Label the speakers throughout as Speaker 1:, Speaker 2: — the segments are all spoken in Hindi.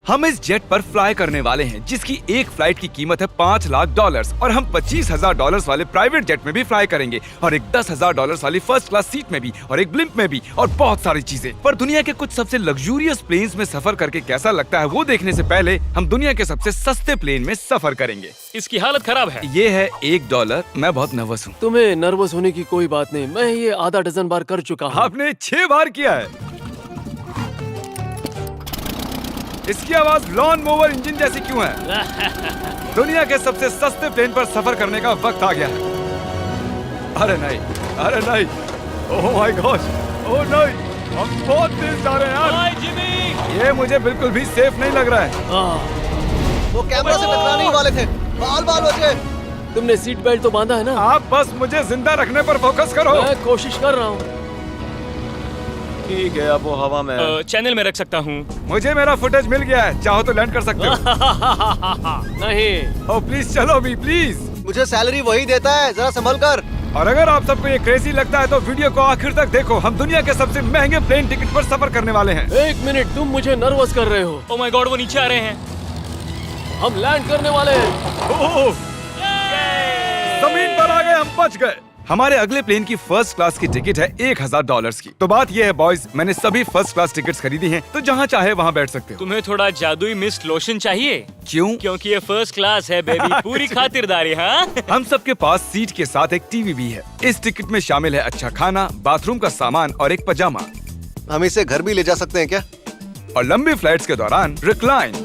Speaker 1: हम इस जेट पर फ्लाई करने वाले हैं जिसकी एक फ्लाइट की कीमत है $5 लाख और हम $25,000 वाले प्राइवेट जेट में भी फ्लाई करेंगे और एक $10,000 वाली फर्स्ट क्लास सीट में भी और एक ब्लिम्प में भी और बहुत सारी चीजें। पर दुनिया के कुछ सबसे लग्जूरियस प्लेन्स में सफर करके कैसा लगता है वो देखने से पहले हम दुनिया के सबसे सस्ते प्लेन में सफर करेंगे।
Speaker 2: इसकी हालत खराब है।
Speaker 1: ये है $1। मैं बहुत नर्वस हूँ।
Speaker 3: तुम्हें नर्वस होने की कोई बात नहीं, मैं ये आधा डजन बार कर चुका हूँ।
Speaker 1: आपने 6 बार किया है। इसकी आवाज लॉन मोवर इंजन जैसी क्यों है? दुनिया के सबसे सस्ते प्लेन पर सफर करने का वक्त आ गया है। अरे नहीं, अरे नहीं, ओह माय गॉड, ओह नहीं, हम बहुत तेज जा रहे हैं यार।
Speaker 2: हाय जिमी,
Speaker 1: ये मुझे बिल्कुल भी सेफ नहीं लग रहा है।
Speaker 4: वो कैमरा से टकराने ही वाले थे, बाल बाल बचे।
Speaker 3: तुमने सीट बेल्ट तो बांधा है ना?
Speaker 1: आप बस मुझे जिंदा रखने पर फोकस करो।
Speaker 3: मैं कोशिश कर रहा हूँ।
Speaker 4: ठीक है, अब वो हवा में है।
Speaker 2: चैनल में रख सकता हूँ।
Speaker 1: मुझे मेरा फुटेज मिल गया है, चाहो तो लैंड कर सकते हो।
Speaker 3: नहीं,
Speaker 1: ओह प्लीज चलो भी प्लीज।
Speaker 4: मुझे सैलरी वही देता है, जरा संभल कर।
Speaker 1: और अगर आप सबको ये क्रेजी लगता है तो वीडियो को आखिर तक देखो। हम दुनिया के सबसे महंगे प्लेन टिकट पर सफर करने वाले हैं।
Speaker 3: 1 मिनट, तुम मुझे नर्वस कर रहे हो।
Speaker 2: ओह माय गॉड, वो नीचे आ रहे हैं।
Speaker 3: हम लैंड करने वाले हैं।
Speaker 1: ओह, जमीन पर आ गए, हम बच गए। हमारे अगले प्लेन की फर्स्ट क्लास की टिकट है $1,000 की। तो बात ये है बॉयज, मैंने सभी फर्स्ट क्लास टिकट्स खरीदी हैं, तो जहाँ चाहे वहाँ बैठ सकते हो।
Speaker 2: तुम्हें थोड़ा जादुई मिस्ट लोशन चाहिए?
Speaker 1: क्यों?
Speaker 2: क्योंकि ये फर्स्ट क्लास है बेबी, पूरी खातिरदारी। हाँ,
Speaker 1: हम सबके पास सीट के साथ एक टीवी भी है। इस टिकट में शामिल है अच्छा खाना, बाथरूम का सामान और एक पजामा।
Speaker 4: हम इसे घर भी ले जा सकते हैं क्या?
Speaker 1: और लंबी फ्लाइट्स के दौरान रिक्लाइन,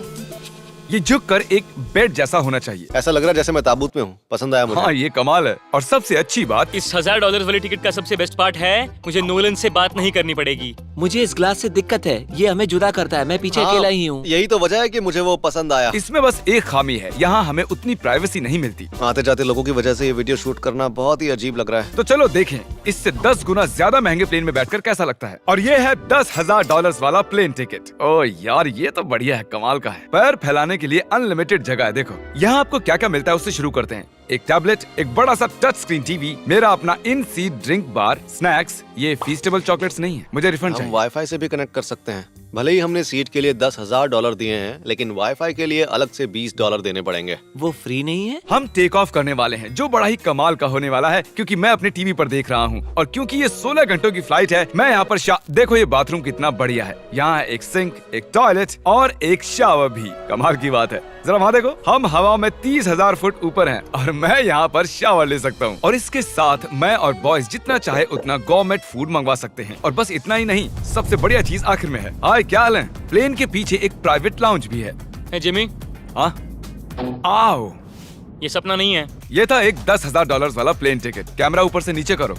Speaker 1: ये झुक कर एक बेड जैसा होना चाहिए।
Speaker 4: ऐसा लग रहा है जैसे मैं ताबूत में हूँ। पसंद आया मुझे।
Speaker 1: हाँ, ये कमाल है। और सबसे अच्छी बात,
Speaker 2: इस $1,000 वाली टिकट का सबसे बेस्ट पार्ट है मुझे नोलन से बात नहीं करनी पड़ेगी।
Speaker 5: मुझे इस ग्लास से दिक्कत है, ये हमें जुदा करता है। मैं पीछे अकेला ही हूँ।
Speaker 4: यही तो वजह है कि मुझे वो पसंद आया।
Speaker 1: इसमें बस एक खामी है, यहाँ हमें उतनी प्राइवेसी नहीं मिलती।
Speaker 4: आते जाते लोगों की वजह से ये वीडियो शूट करना बहुत ही अजीब लग रहा है।
Speaker 1: तो चलो देखें इससे 10 गुना ज्यादा महंगे प्लेन में बैठकर कैसा लगता है। और ये है $10,000 वाला प्लेन टिकट। ओह यार, ये तो बढ़िया है, कमाल का है। पैर फैलाने के लिए अनलिमिटेड जगह है। देखो यहाँ आपको क्या क्या मिलता है, उससे शुरू करते हैं। एक टैबलेट, एक बड़ा सा टच स्क्रीन टीवी, मेरा अपना इन सीट ड्रिंक बार, स्नैक्स। ये फीस्टेबल चॉकलेट्स नहीं है, मुझे रिफंड
Speaker 4: हम
Speaker 1: चाहिए।
Speaker 4: वाईफाई से भी कनेक्ट कर सकते हैं। भले ही हमने सीट के लिए $10,000 दिए हैं, लेकिन वाईफाई के लिए अलग से $20 देने पड़ेंगे।
Speaker 5: वो फ्री नहीं है?
Speaker 1: हम टेक ऑफ करने वाले हैं, जो बड़ा ही कमाल का होने वाला है, क्योंकि मैं अपने टीवी पर देख रहा हूँ और क्योंकि ये 16 घंटों की फ्लाइट है। मैं यहाँ पर देखो ये बाथरूम कितना बढ़िया है। यहाँ है एक सिंक, एक टॉयलेट और एक शावर भी। कमाल की बात है, जरा वहाँ देखो, हम हवा में 30,000 फुट ऊपर हैं और मैं यहाँ पर शावर ले सकता हूँ। और इसके साथ मैं और बॉयज जितना चाहे उतना गवर्नमेंट फूड मंगवा सकते हैं। और बस इतना ही नहीं, सबसे बढ़िया चीज आखिर में है। हाय, क्या हाल है? प्लेन के पीछे एक प्राइवेट लाउंज भी है।
Speaker 2: है जिमी,
Speaker 1: हाँ, आओ।
Speaker 2: ये सपना नहीं है।
Speaker 1: ये था एक $10,000 वाला प्लेन टिकट। कैमरा ऊपर से नीचे करो।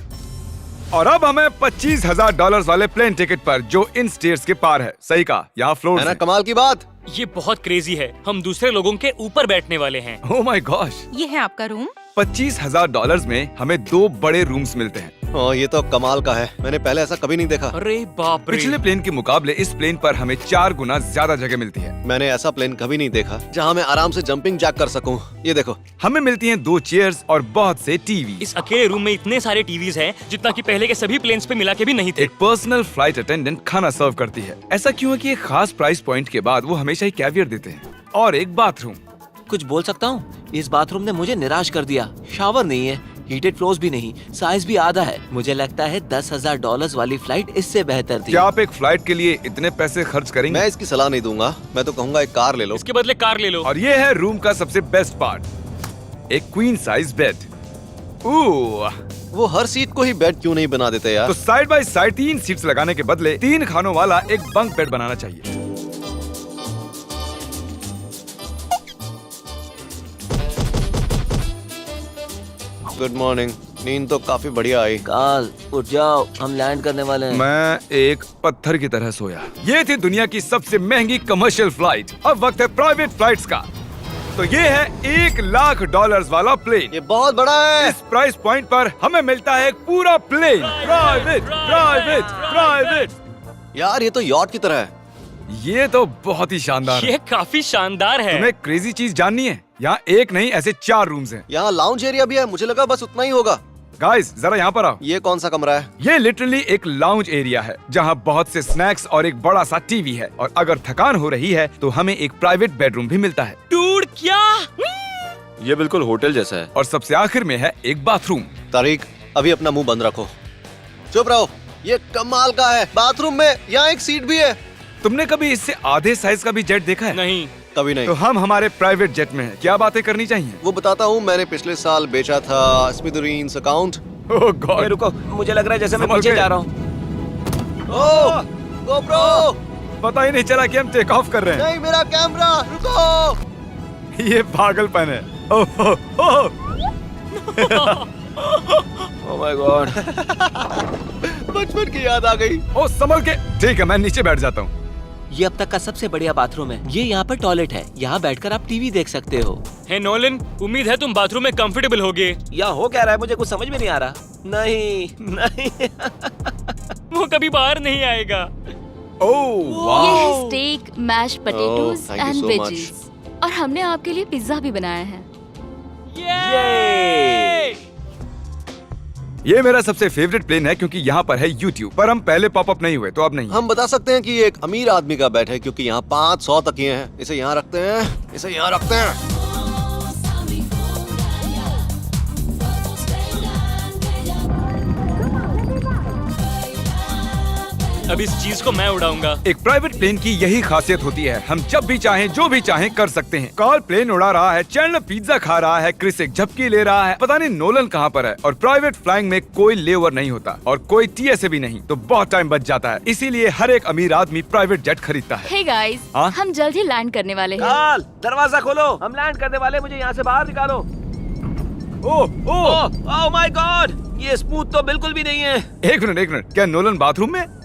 Speaker 1: और अब हमें $25,000 वाले प्लेन टिकट पर, जो इन स्टेयर्स के पार है। सही कहा, यहाँ फ्लोर
Speaker 4: है ना कमाल की बात?
Speaker 2: ये बहुत क्रेजी है, हम दूसरे लोगों के ऊपर बैठने वाले हैं।
Speaker 1: Oh my gosh.
Speaker 6: ये है आपका रूम।
Speaker 1: $25,000 में हमें 2 बड़े रूम्स मिलते हैं।
Speaker 4: ये तो कमाल का है, मैंने पहले ऐसा कभी नहीं देखा।
Speaker 2: अरे बाप रे।
Speaker 1: पिछले प्लेन के मुकाबले इस प्लेन पर हमें 4 गुना ज्यादा जगह मिलती है।
Speaker 4: मैंने ऐसा प्लेन कभी नहीं देखा जहाँ मैं आराम से जंपिंग जैक कर सकूं। ये देखो,
Speaker 1: हमें मिलती हैं 2 चेयर्स और बहुत से टीवी।
Speaker 2: इस अकेले रूम में इतने सारे टीवीज हैं जितना कि पहले के सभी प्लेन्स पे मिला के भी नहीं थे।
Speaker 1: एक पर्सनल फ्लाइट अटेंडेंट खाना सर्व करती है। ऐसा क्यों है कि एक खास प्राइस पॉइंट के बाद वो हमेशा ही कैवियर देते हैं। और एक बाथरूम।
Speaker 5: कुछ बोल सकता हूँ? इस बाथरूम ने मुझे निराश कर दिया। शावर नहीं है, हीटेड फ्लोर्स भी नहीं, साइज भी आधा है। मुझे लगता है $10,000 वाली फ्लाइट इससे बेहतर थी।
Speaker 1: क्या आप एक फ्लाइट के लिए इतने पैसे खर्च करेंगे?
Speaker 4: मैं इसकी सलाह नहीं दूंगा। मैं तो कहूँगा एक कार ले लो।
Speaker 2: इसके बदले कार ले लो।
Speaker 1: और ये है रूम का सबसे बेस्ट पार्ट, एक क्वीन साइज बेड।
Speaker 4: वो हर सीट को ही बेड क्यों नहीं बना देते यार?
Speaker 1: तो साइड बाय साइड 3 सीट्स लगाने के बदले 3 खानों वाला एक बंक बेड बनाना चाहिए।
Speaker 4: Good morning. नींद तो काफी बढ़िया आई।
Speaker 5: काल, उठ जाओ, हम लैंड करने वाले हैं।
Speaker 1: मैं एक पत्थर की तरह सोया। ये थी दुनिया की सबसे महंगी कमर्शियल फ्लाइट। अब वक्त है प्राइवेट फ्लाइट्स का। तो ये है $1,00,000 वाला प्लेन।
Speaker 4: ये बहुत बड़ा है।
Speaker 1: इस प्राइस पॉइंट पर हमें मिलता है एक पूरा प्लेन। Private, private, private.
Speaker 4: यार ये तो यॉट की तरह है।
Speaker 1: ये तो बहुत ही शानदार है।
Speaker 2: ये काफी शानदार है।
Speaker 1: तुम्हें क्रेजी चीज जाननी है? यहाँ एक नहीं, ऐसे 4 रूम्स हैं।
Speaker 4: यहाँ लाउंज एरिया भी है, मुझे लगा बस उतना ही होगा।
Speaker 1: गाइस जरा यहाँ पर आओ।
Speaker 4: ये कौन सा कमरा है?
Speaker 1: ये लिटरली एक लाउंज एरिया है जहाँ बहुत से स्नैक्स और एक बड़ा सा टीवी है, और अगर थकान हो रही है तो हमें एक प्राइवेट बेडरूम भी मिलता है।
Speaker 2: डूड क्या?
Speaker 6: ये बिल्कुल होटल जैसा है।
Speaker 1: और सबसे आखिर में है एक बाथरूम।
Speaker 4: तारिक, अभी अपना मुंह बंद रखो। चुप रहो। ये कमाल का है। बाथरूम में यहाँ एक सीट भी है।
Speaker 1: तुमने कभी इससे आधे साइज का भी जेट देखा है?
Speaker 2: नहीं।
Speaker 4: कभी नहीं।
Speaker 1: तो हम हमारे प्राइवेट जेट में हैं। क्या बातें करनी चाहिए?
Speaker 4: वो बताता हूँ, मैंने पिछले साल बेचा था स्मिथेरियंस अकाउंट।
Speaker 1: ओह
Speaker 5: ए,
Speaker 1: गॉड,
Speaker 5: रुको, मुझे लग रहा है जैसे मैं
Speaker 1: संभल
Speaker 5: पीछे
Speaker 1: के।
Speaker 5: जा रहा हूँ।
Speaker 4: ओह गोप्रो,
Speaker 1: पता ही नहीं चला कि हम टेक ऑफ कर रहे हैं।
Speaker 4: नहीं मेरा कैमरा, रुको।
Speaker 1: ये पागलपन है। Oh oh, oh.
Speaker 5: Oh my god.
Speaker 4: बचपन की याद आ गई।
Speaker 1: ओ संभल के। ठीक है, मैं नीचे बैठ जाता हूँ।
Speaker 5: ये अब तक का सबसे बढ़िया बाथरूम है। ये यहाँ पर टॉयलेट है। यहाँ बैठकर आप टीवी देख सकते हो।
Speaker 2: हे नोलन, उम्मीद है तुम बाथरूम में कंफर्टेबल होगे।
Speaker 5: यहाँ हो क्या रहा है मुझे कुछ समझ में नहीं आ रहा। नहीं नहीं।
Speaker 2: वो कभी बाहर नहीं आएगा।
Speaker 1: ओह
Speaker 7: ये
Speaker 1: वाह।
Speaker 7: है steak, mash potatoes
Speaker 4: thank you
Speaker 7: and
Speaker 4: so
Speaker 7: veggies, और हमने आपके लिए पिज्जा भी बनाया है।
Speaker 2: ये
Speaker 1: ये मेरा सबसे फेवरेट प्लेन है क्योंकि यहाँ पर है YouTube, पर हम पहले पॉपअप नहीं हुए तो अब नहीं।
Speaker 4: हम बता सकते हैं कि ये एक अमीर आदमी का बेड है क्योंकि यहाँ 500 तकिए हैं। इसे यहाँ रखते हैं, इसे यहाँ रखते हैं।
Speaker 2: अब इस चीज को मैं उड़ाऊंगा।
Speaker 1: एक प्राइवेट प्लेन की यही खासियत होती है, हम जब भी चाहें जो भी चाहें कर सकते हैं। कार्ल प्लेन उड़ा रहा है, चैंडलर पिज्जा खा रहा है, क्रिस एक झपकी ले रहा है, पता नहीं नोलन कहाँ पर है। और प्राइवेट फ्लाइंग में कोई लेओवर नहीं होता और कोई TSA भी नहीं, तो बहुत टाइम बच जाता है। इसीलिए हर एक अमीर आदमी प्राइवेट जेट खरीदता है।
Speaker 7: हे गाइस,
Speaker 1: हाँ?
Speaker 7: हम जल्द ही लैंड करने वाले हैं।
Speaker 5: काल, दरवाजा खोलो, हम लैंड करने वाले। मुझे यहाँ से बाहर निकालो।
Speaker 1: ओह ओह,
Speaker 5: ओह माय गॉड, ये स्मूथ तो बिल्कुल भी नहीं है।
Speaker 1: एक मिनट, क्या नोलन बाथरूम में?